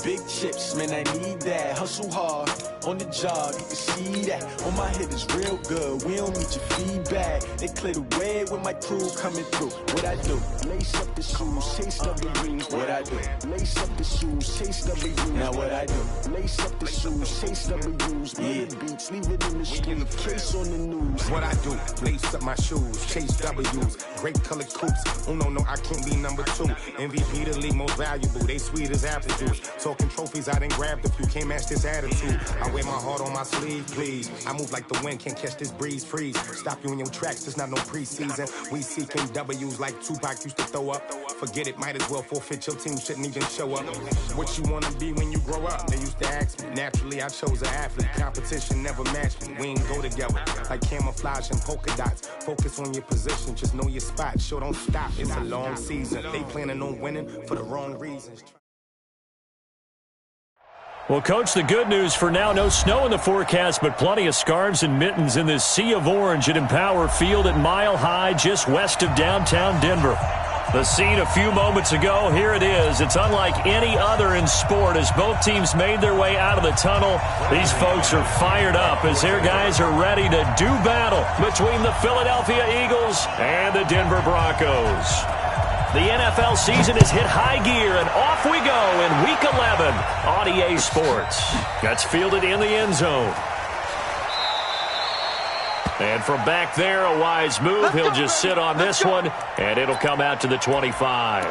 big chips, man, I need that. Hustle hard on the job, you can see that. On my head is real good, we don't need your feedback. They clear the way with my crew coming through. What I do? Lace up the shoes, chase W's. What I do? Lace up the shoes, chase W's. Now what I do? Lace up the shoes, chase W's. Yeah, beats, leave it in the street, case on the news. What I do? Lace up my shoes, chase W's. Great colored coops. Oh no, I can't be number 2. MVP the league most valuable. They sweet as apple juice. Talking trophies, I done grabbed a few. Can't match this attitude. I wear my heart on my sleeve, please. I move like the wind, can't catch this breeze. Freeze. Stop you in your tracks. There's not no preseason. We seeking W's like Tupac used to throw up. Forget it, might as well forfeit. Your team shouldn't even show up. What you wanna be when you grow up? They used to ask me. Naturally, I chose an athlete. Competition never matched me. We ain't go together like camouflage and polka dots. Focus on your position, just know your spot. Sure, don't stop. It's a long season. They planning on winning for the wrong reasons. Well, Coach, the good news for now, no snow in the forecast, but plenty of scarves and mittens in this sea of orange at Empower Field at Mile High, just west of downtown Denver. The scene a few moments ago, here it is. It's unlike any other in sport as both teams made their way out of the tunnel. These folks are fired up as their guys are ready to do battle between the Philadelphia Eagles and the Denver Broncos. The NFL season has hit high gear, and off we go in Week 11 on EA Sports. Gets fielded in the end zone. And from back there, a wise move. He'll just sit on this one, and it'll come out to the 25.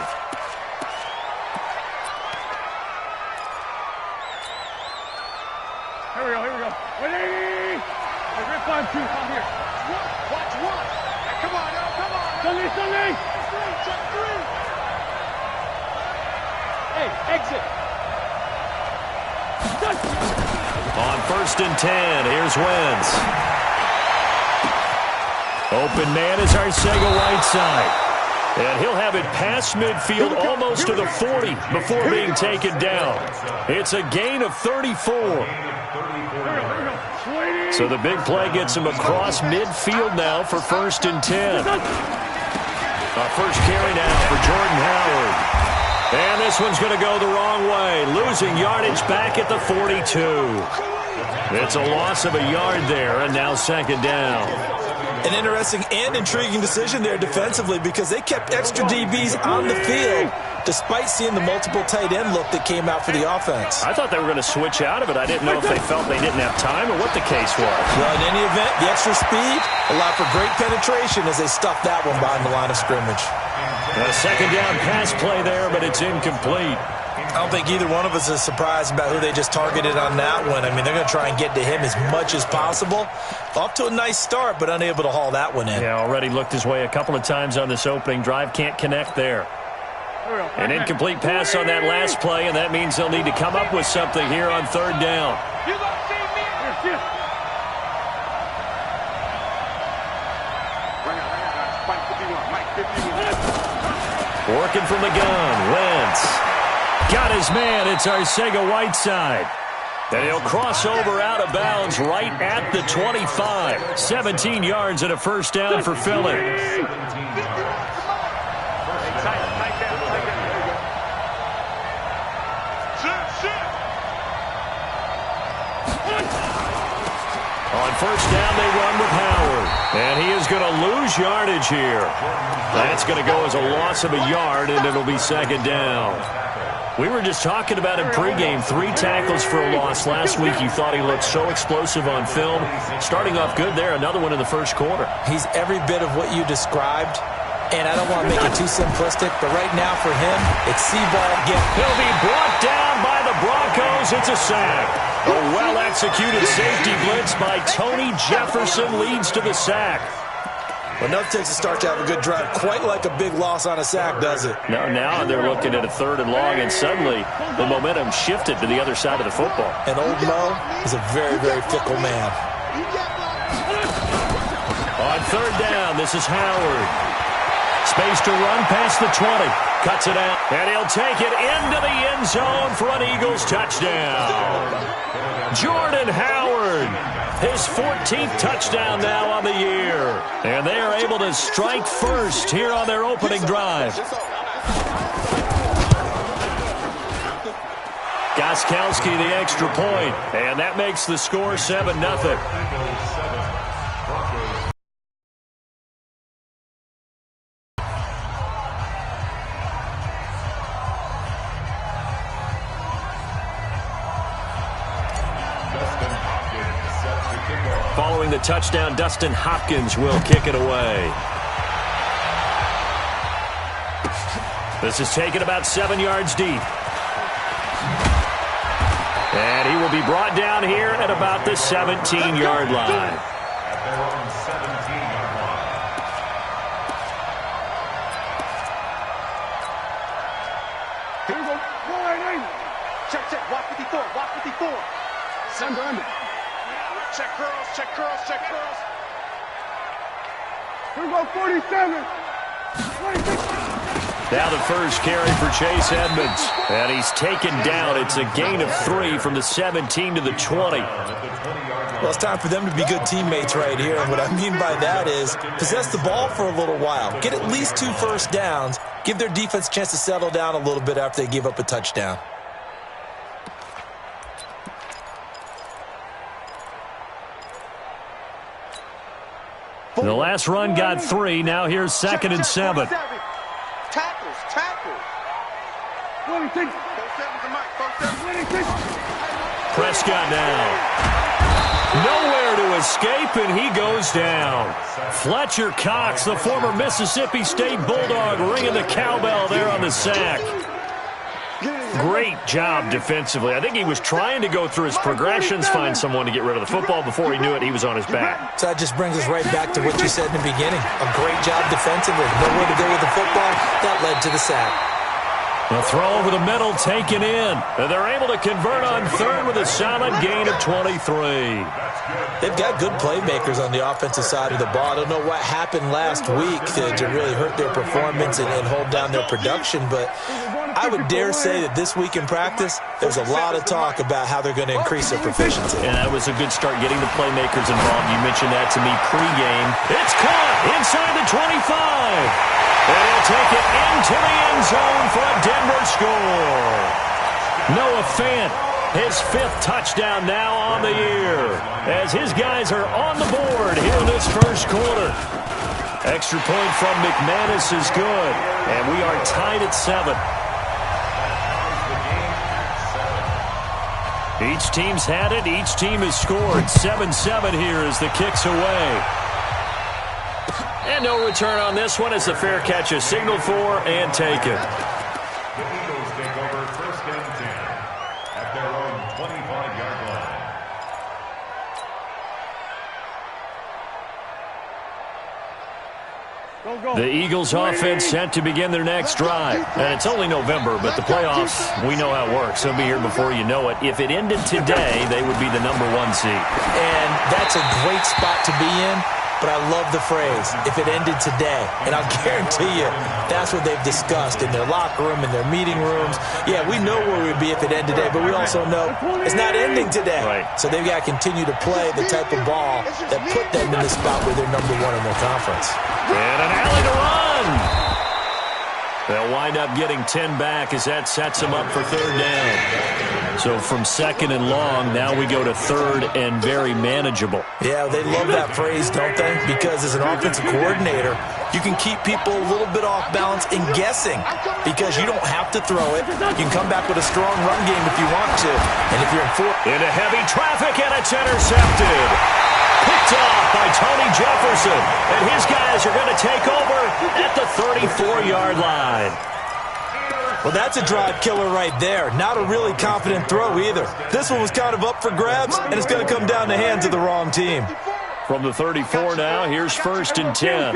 Here we go. Ready? Rip on 2, come here. Watch 1. Come on, Sully. Check 3. Hey, exit. On 1st and 10, here's Wentz. Open man is Arcega-Whiteside. And he'll have it past midfield almost to the 40 before being taken down. It's a gain of 34. So the big play gets him across midfield now for 1st and 10. First carry now for Jordan Howard. And this one's going to go the wrong way. Losing yardage back at the 42. It's a loss of a yard there, and now 2nd down. An interesting and intriguing decision there defensively because they kept extra DBs on the field despite seeing the multiple tight end look that came out for the offense. I thought they were going to switch out of it. I didn't know if they felt they didn't have time or what the case was. Well, in any event, the extra speed allowed for great penetration as they stuffed that one behind the line of scrimmage. A 2nd down pass play there, but it's incomplete. I don't think either one of us is surprised about who they just targeted on that one. I mean, they're going to try and get to him as much as possible. Off to a nice start, but unable to haul that one in. Yeah, already looked his way a couple of times on this opening drive. Can't connect there. An incomplete pass on that last play, and that means they'll need to come up with something here on 3rd down. Working from the gun, Wentz. Got his man, it's Arcega-Whiteside. And he'll cross over out of bounds right at the 25. 17 yards and a 1st down for Philly. On 1st down, they run with Howard. And he is going to lose yardage here. That's going to go as a loss of a yard, and it'll be 2nd down. We were just talking about him pregame. 3 tackles for a loss last week. You thought he looked so explosive on film. Starting off good there. Another one in the 1st quarter. He's every bit of what you described. And I don't want to make it too simplistic, but right now for him, it's see ball, get. He'll be brought down by the Broncos. It's a sack. A well-executed safety blitz by Tony Jefferson leads to the sack. Well, nothing takes a start to have a good drive quite like a big loss on a sack, does it? No, now they're looking at a 3rd and long, and suddenly the momentum shifted to the other side of the football. And old Mo is a very, very fickle man. On 3rd down, this is Howard. Space to run past the 20. Cuts it out. And he'll take it into the end zone for an Eagles touchdown. Jordan Howard. His 14th touchdown now on the year. And they are able to strike first here on their opening drive. Gostkowski the extra point, and that makes the score 7-0. Following the touchdown, Dustin Hopkins will kick it away. This is taken about 7 yards deep. And he will be brought down here at about the 17-yard line. At their own 17-yard line. Here we go. Check, check. Walk 54. Walk 54. Under. Check curls, check curls, check curls. Here we go. 47. 26. Now the first carry for Chase Edmonds. And he's taken down. It's a gain of 3 from the 17 to the 20. Well, it's time for them to be good teammates right here. And what I mean by that is possess the ball for a little while. Get at least 2 first downs. Give their defense a chance to settle down a little bit after they give up a touchdown. The last run got 3. Now here's 2nd and 7. Tackles. 26. Prescott now. Nowhere to escape, and he goes down. Fletcher Cox, the former Mississippi State Bulldog, ringing the cowbell there on the sack. Great job defensively. I think he was trying to go through his progressions, find someone to get rid of the football. Before he knew it, he was on his back. So that just brings us right back to what you said in the beginning. A great job defensively. Nowhere to go with the football. That led to the sack. The throw over the middle taken in. And they're able to convert on 3rd with a solid gain of 23. They've got good playmakers on the offensive side of the ball. I don't know what happened last week to really hurt their performance and hold down their production, but I would dare say that this week in practice, there's a lot of talk about how they're going to increase their proficiency. And that was a good start getting the playmakers involved. You mentioned that to me pregame. It's caught inside the 25. And he'll take it into the end zone for a Denver score. Noah Fant, his 5th touchdown now on the year, as his guys are on the board here in this first quarter. Extra point from McManus is good, and we are tied at 7. Each team's had it. Each team has scored. 7-7 here as the kick's away. And no return on this one as the fair catch is signaled for and taken. The Eagles take over 1st and 10 at their own 25-yard line. The Eagles offense set to begin their next drive. And it's only November, but the playoffs, we know how it works. They'll be here before you know it. If it ended today, they would be the #1 seed. And that's a great spot to be in. But I love the phrase, if it ended today. And I'll guarantee you, that's what they've discussed in their locker room, in their meeting rooms. Yeah, we know where we'd be if it ended today, but we also know it's not ending today. Right. So they've got to continue to play the type of ball that put them in the spot where they're #1 in their conference. And an alley to run. They'll wind up getting 10 back as that sets them up for 3rd down. So from 2nd and long, now we go to 3rd and very manageable. Yeah, they love that phrase, don't they? Because as an offensive coordinator, you can keep people a little bit off balance and guessing because you don't have to throw it. You can come back with a strong run game if you want to. And if you're in 4th. Into heavy traffic, and it's intercepted. Picked off by Tony Jefferson. And his guys are going to take over at the 34-yard line. Well, that's a drive killer right there. Not a really confident throw either. This one was kind of up for grabs, and it's going to come down the hands of the wrong team. From the 34 now, here's 1st and 10.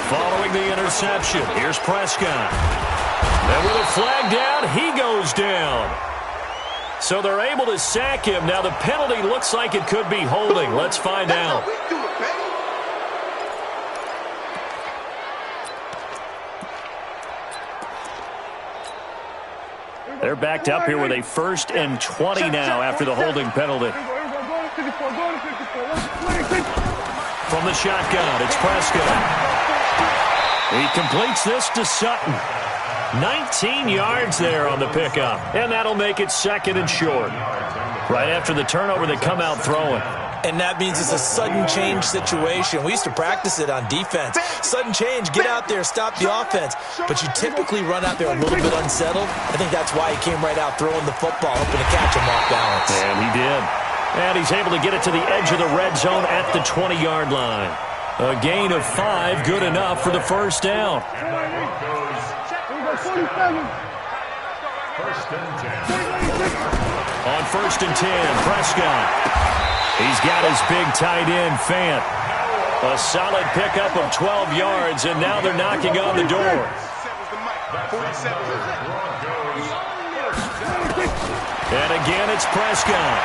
Following the interception, here's Prescott. And with a flag down, he goes down. So they're able to sack him. Now the penalty looks like it could be holding. Let's find out. They're backed up here with a 1st and 20 now after the holding penalty. From the shotgun, it's Prescott. He completes this to Sutton. 19 yards there on the pickup, and that'll make it 2nd and short. Right after the turnover, they come out throwing. And that means it's a sudden change situation. We used to practice it on defense. Sudden change, get out there, stop the offense. But you typically run out there a little bit unsettled. I think that's why he came right out throwing the football, hoping to catch him off balance. And he did. And he's able to get it to the edge of the red zone at the 20-yard line. A gain of 5, good enough for the first down. On 1st and 10, Prescott. He's got his big tight end, Fant. A solid pickup of 12 yards, and now they're knocking on the door. And again, it's Prescott.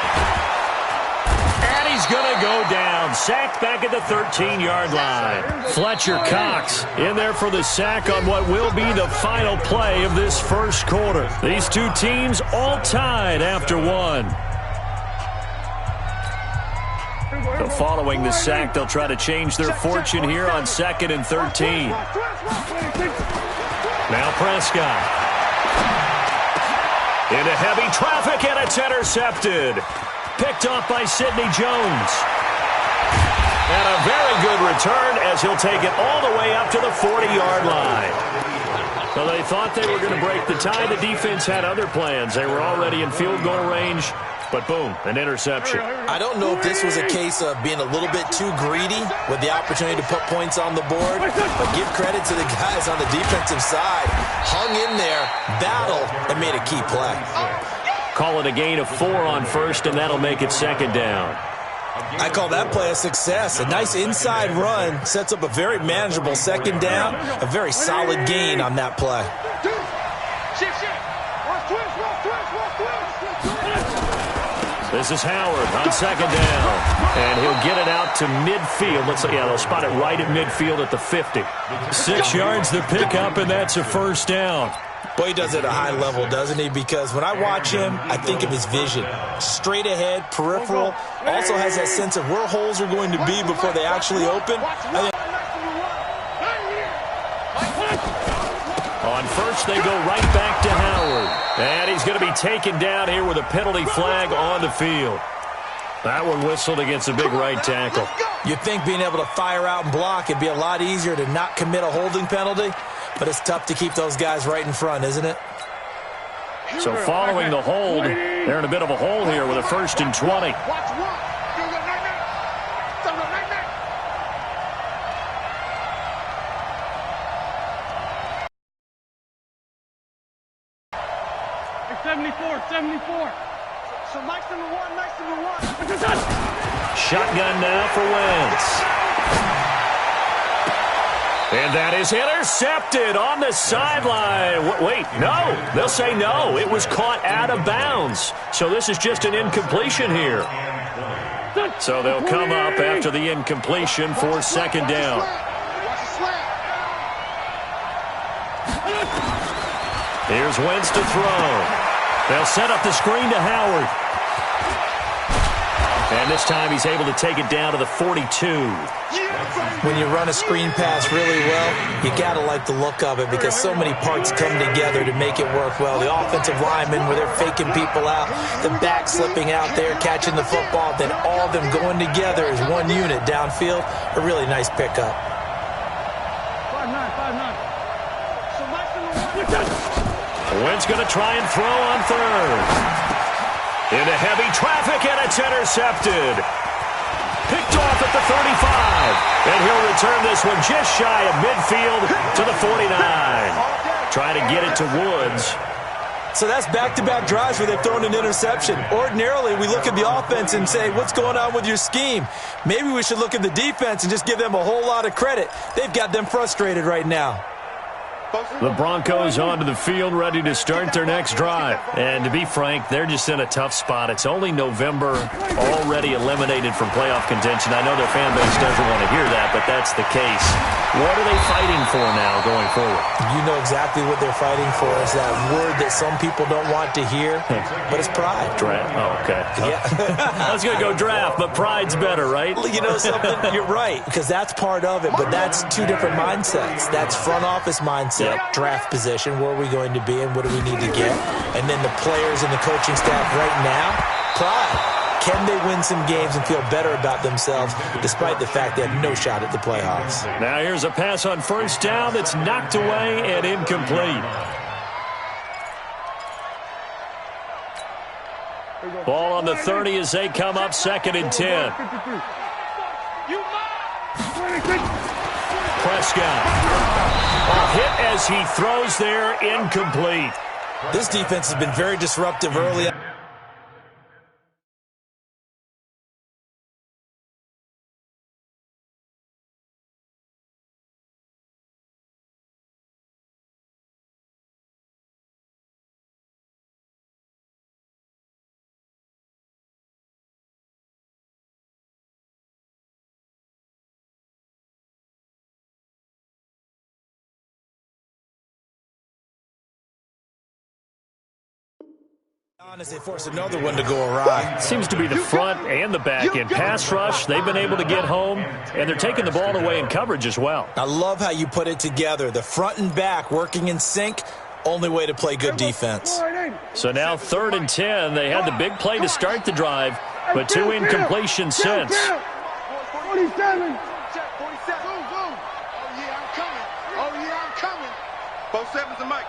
And he's going to go down. Sacked back at the 13-yard line. Fletcher Cox in there for the sack on what will be the final play of this first quarter. These two teams all tied after one. So following the sack, they'll try to change their fortune here on 2nd and 13. Now Prescott. Into heavy traffic, and it's intercepted. Picked off by Sidney Jones. And a very good return as he'll take it all the way up to the 40-yard line. So they thought they were going to break the tie. The defense had other plans. They were already in field goal range. But boom, an interception. I don't know if this was a case of being a little bit too greedy with the opportunity to put points on the board, but give credit to the guys on the defensive side. Hung in there, battled, and made a key play. Call it a gain of 4 on 1st, and that'll make it 2nd down. I call that play a success. A nice inside run sets up a very manageable 2nd down, a very solid gain on that play. This is Howard on 2nd down. And he'll get it out to midfield. They'll spot it right at midfield at the 50. 6 yards the pickup, and that's a first down. Boy, he does it at a high level, doesn't he? Because when I watch him, I think of his vision. Straight ahead, peripheral. Also has that sense of where holes are going to be before they actually open. On 1st, they go right back to Howard. And he's going to be taken down here with a penalty flag on the field. That one whistled against a big right tackle. You'd think being able to fire out and block, it'd be a lot easier to not commit a holding penalty. But it's tough to keep those guys right in front, isn't it? So following the hold, they're in a bit of a hole here with a 1st and 20. So nice number one. Shotgun now for Wentz. And that is intercepted on the sideline. Wait, no. They'll say no. It was caught out of bounds. So this is just an incompletion here. So they'll come up after the incompletion for 2nd down. Here's Wentz to throw. They'll set up the screen to Howard. And this time he's able to take it down to the 42. When you run a screen pass really well, you got to like the look of it because so many parts come together to make it work well. The offensive linemen, where they're faking people out, the back slipping out there, catching the football, then all of them going together as one unit downfield. A really nice pickup. 5-9. Wentz going to try and throw on 3rd. Into heavy traffic, and it's intercepted. Picked off at the 35. And he'll return this one just shy of midfield to the 49. Trying to get it to Woods. So that's back-to-back drives where they've thrown an interception. Ordinarily, we look at the offense and say, what's going on with your scheme? Maybe we should look at the defense and just give them a whole lot of credit. They've got them frustrated right now. The Broncos onto the field, ready to start their next drive. And to be frank, they're just in a tough spot. It's only November, already eliminated from playoff contention. I know their fan base doesn't want to hear that, but that's the case. What are they fighting for now going forward? You know exactly what they're fighting for. Is that word that some people don't want to hear, but it's pride. Draft. Oh, okay. Yeah. I was going to go draft, but pride's better, right? You know something? You're right, because that's part of it, but that's two different mindsets. That's front office mindset. mindset, draft position, where are we going to be and what do we need to get? And then the players and the coaching staff right now, pride. Can they win some games and feel better about themselves despite the fact they have no shot at the playoffs? Now here's a pass on first down that's knocked away and incomplete. Ball on the 30 as they come up 2nd and 10. Prescott. A hit as he throws there, incomplete. This defense has been very disruptive early. As they force another one to go awry. Seems to be the front and the back end. Pass rush, they've been able to get home, and they're taking the ball away in coverage as well. I love how you put it together. The front and back working in sync, only way to play good defense. So now 3rd and 10. They had the big play to start the drive, but 2 incompletions since. 47. Oh, yeah, I'm coming. 47's the mic.